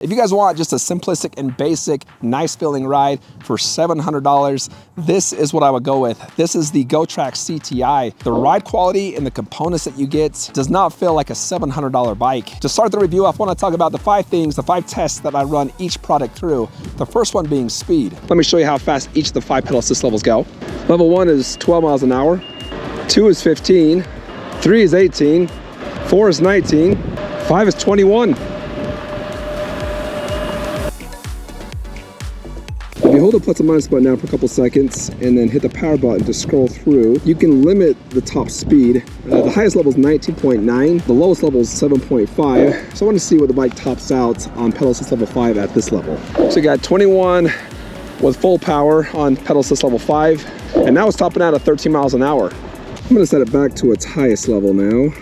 If you guys want just a simplistic and basic, nice feeling ride for $700, this is what I would go with. This is the Gotrax CTI. The ride quality and the components that you get does not feel like a $700 bike. To start the review off, I want to talk about the 5 tests that I run each product through. The first one being speed. Let me show you how fast each of the 5 pedal assist levels go. Level 1 is 12 miles an hour, 2 is 15, 3 is 18, 4 is 19, 5 is 21. If you hold the plus and minus button down for a couple seconds and then hit the power button to scroll through, you can limit the top speed. The highest level is 19.9, the lowest level is 7.5. So I want to see what the bike tops out on pedal assist level 5 at this level. So you got 21 with full power on pedal assist level 5, and now it's topping out at 13 miles an hour. I'm going to set it back to its highest level now.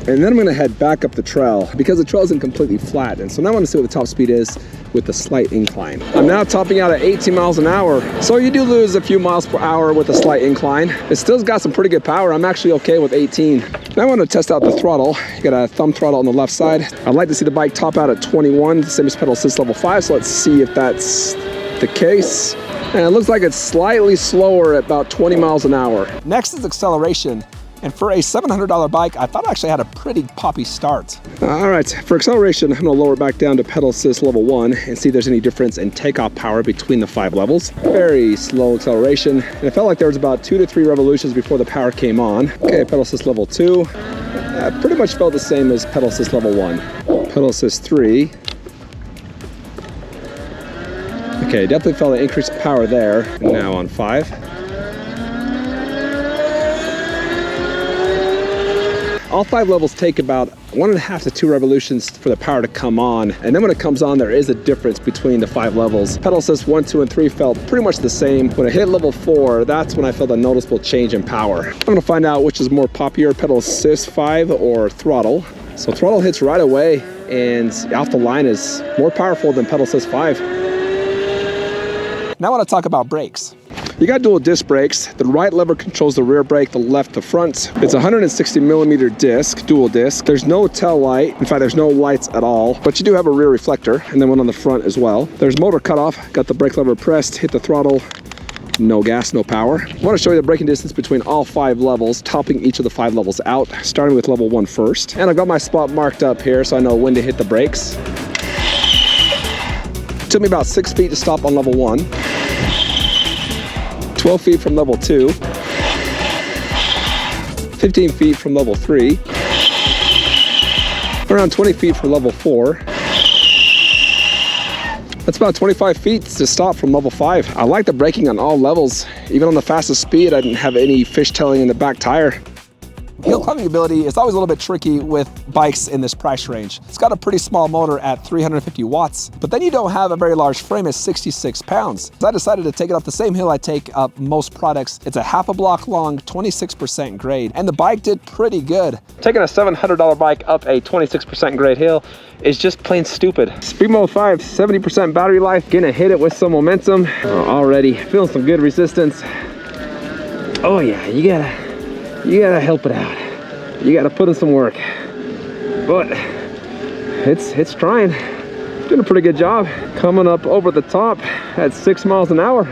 And then I'm going to head back up the trail because the trail isn't completely flat. And so now I want to see what the top speed is with the slight incline. I'm now topping out at 18 miles an hour. So you do lose a few miles per hour with a slight incline. It still's got some pretty good power. I'm actually okay with 18. Now I want to test out the throttle. You got a thumb throttle on the left side. I'd like to see the bike top out at 21, the same as pedal assist level 5. So let's see if that's the case. And it looks like it's slightly slower at about 20 miles an hour. Next is acceleration. And for a $700 bike, I thought it actually had a pretty poppy start. All right, for acceleration, I'm gonna lower it back down to pedal assist level 1 and see if there's any difference in takeoff power between the 5 levels. Very slow acceleration. And it felt like there was about 2 to 3 revolutions before the power came on. Okay, pedal assist level 2. Pretty much felt the same as pedal assist level 1. Pedal assist 3. Okay, definitely felt an increased power there. And now on 5. All 5 levels take about 1.5 to 2 revolutions for the power to come on. And then when it comes on, there is a difference between the 5 levels. Pedal assist 1, 2, and 3 felt pretty much the same. When I hit level 4, that's when I felt a noticeable change in power. I'm gonna find out which is more popular, pedal assist 5 or throttle. So throttle hits right away and off the line is more powerful than pedal assist 5. Now I wanna talk about brakes. You got dual disc brakes. The right lever controls the rear brake, the left the front. It's a 160 millimeter disc, dual disc. There's no tail light. In fact, there's no lights at all, but you do have a rear reflector and then one on the front as well. There's motor cutoff. Got the brake lever pressed, hit the throttle. No gas, no power. I want to show you the braking distance between all 5 levels, topping each of the 5 levels out, starting with level 1 first. And I've got my spot marked up here so I know when to hit the brakes. It took me about 6 feet to stop on level 1. 12 feet from level 2, 15 feet from level 3, around 20 feet from level 4. That's about 25 feet to stop from level 5. I like the braking on all levels. Even on the fastest speed, I didn't have any fishtailing in the back tire. Hill climbing ability is always a little bit tricky with bikes in this price range. It's got a pretty small motor at 350 watts, but then you don't have a very large frame at 66 pounds. So I decided to take it up the same hill I take up most products. It's a half a block long, 26% grade, and the bike did pretty good. Taking a $700 bike up a 26% grade hill is just plain stupid. Speed Mode 5, 70% battery life. Gonna hit it with some momentum. Already feeling some good resistance. Oh yeah, you gotta help it out. You gotta put in some work. But it's trying. Doing a pretty good job. Coming up over the top at 6 miles an hour.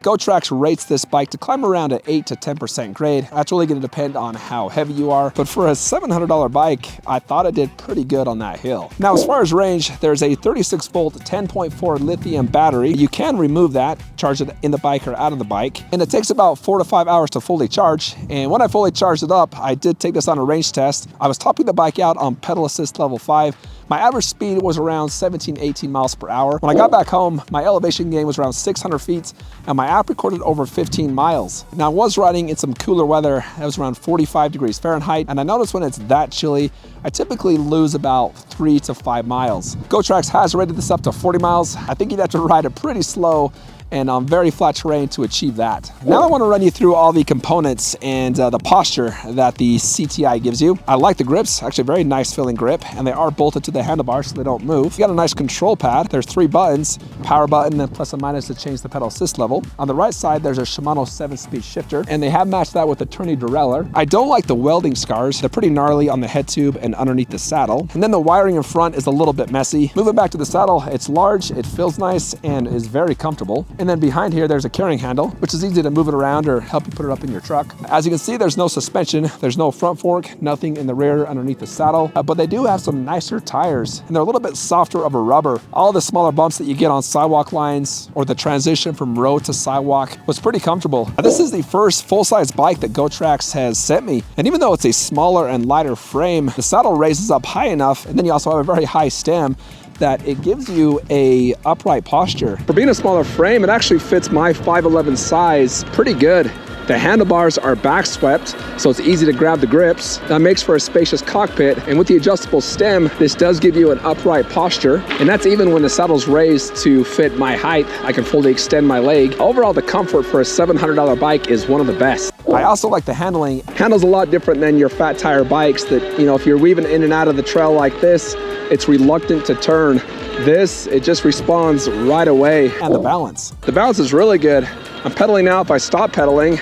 Gotrax rates this bike to climb around at 8 to 10% grade. That's really going to depend on how heavy you are, but for a $700 bike, I thought it did pretty good on that hill. Now, as far as range, there's a 36 volt 10.4 lithium battery. You can remove that, charge it in the bike or out of the bike, and it takes about 4 to 5 hours to fully charge. And when I fully charged it up, I did take this on a range test. I was topping the bike out on pedal assist level 5. My average speed was around 17, 18 miles per hour. When I got back home, my elevation gain was around 600 feet, and my app recorded over 15 miles. Now, I was riding in some cooler weather. It was around 45 degrees Fahrenheit, and I noticed when it's that chilly, I typically lose about 3 to 5 miles. Gotrax has rated this up to 40 miles. I think you'd have to ride it pretty slow and on very flat terrain to achieve that. Now I want to run you through all the components and the posture that the CTI gives you. I like the grips, actually very nice feeling grip, and they are bolted to the handlebars so they don't move. You got a nice control pad. There's 3 buttons, power button and plus and minus to change the pedal assist level. On the right side, there's a Shimano 7-speed shifter, and they have matched that with a tourney derailleur. I don't like the welding scars. They're pretty gnarly on the head tube and extend underneath the saddle. And then the wiring in front is a little bit messy. Moving back to the saddle, it's large, it feels nice, and is very comfortable. And then behind here, there's a carrying handle, which is easy to move it around or help you put it up in your truck. As you can see, there's no suspension, there's no front fork, nothing in the rear underneath the saddle, but they do have some nicer tires, and they're a little bit softer of a rubber. All the smaller bumps that you get on sidewalk lines or the transition from road to sidewalk was pretty comfortable. This is the first full-size bike that Gotrax has sent me, and even though it's a smaller and lighter frame, the saddle raises up high enough, and then you also have a very high stem, that it gives you a upright posture. For being a smaller frame, it actually fits my 5'11" size pretty good. The handlebars are back swept, so it's easy to grab the grips. That makes for a spacious cockpit, and with the adjustable stem, this does give you an upright posture, and that's even when the saddle's raised to fit my height. I can fully extend my leg. Overall, the comfort for a $700 bike is one of the best. I also like the handling. Handles a lot different than your fat tire bikes that, you know, if you're weaving in and out of the trail like this, it's reluctant to turn. This, it just responds right away. And the balance. The balance is really good. I'm pedaling now. If I stop pedaling,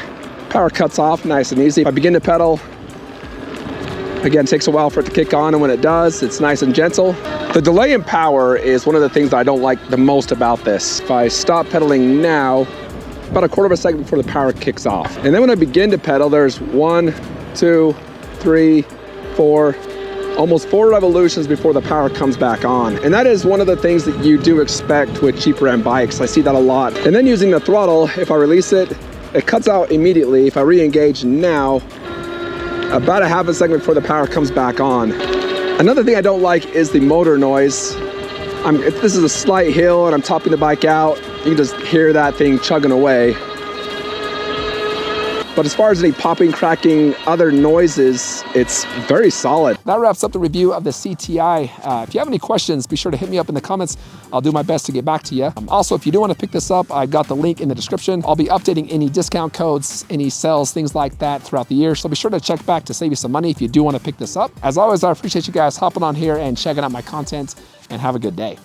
power cuts off nice and easy. If I begin to pedal, again, it takes a while for it to kick on, and when it does, it's nice and gentle. The delay in power is one of the things that I don't like the most about this. If I stop pedaling now, about a quarter of a second before the power kicks off. And then when I begin to pedal, there's 1, 2, 3, 4, almost 4 revolutions before the power comes back on. And that is one of the things that you do expect with cheaper end bikes. I see that a lot. And then using the throttle, if I release it, it cuts out immediately. If I re-engage now, about a half a second before the power comes back on. Another thing I don't like is the motor noise. If this is a slight hill and I'm topping the bike out, you can just hear that thing chugging away. But as far as any popping, cracking, other noises, it's very solid. That wraps up the review of the CTI. If you have any questions, be sure to hit me up in the comments. I'll do my best to get back to you. Also, if you do want to pick this up, I've got the link in the description. I'll be updating any discount codes, any sales, things like that throughout the year. So be sure to check back to save you some money if you do want to pick this up. As always, I appreciate you guys hopping on here and checking out my content, and have a good day.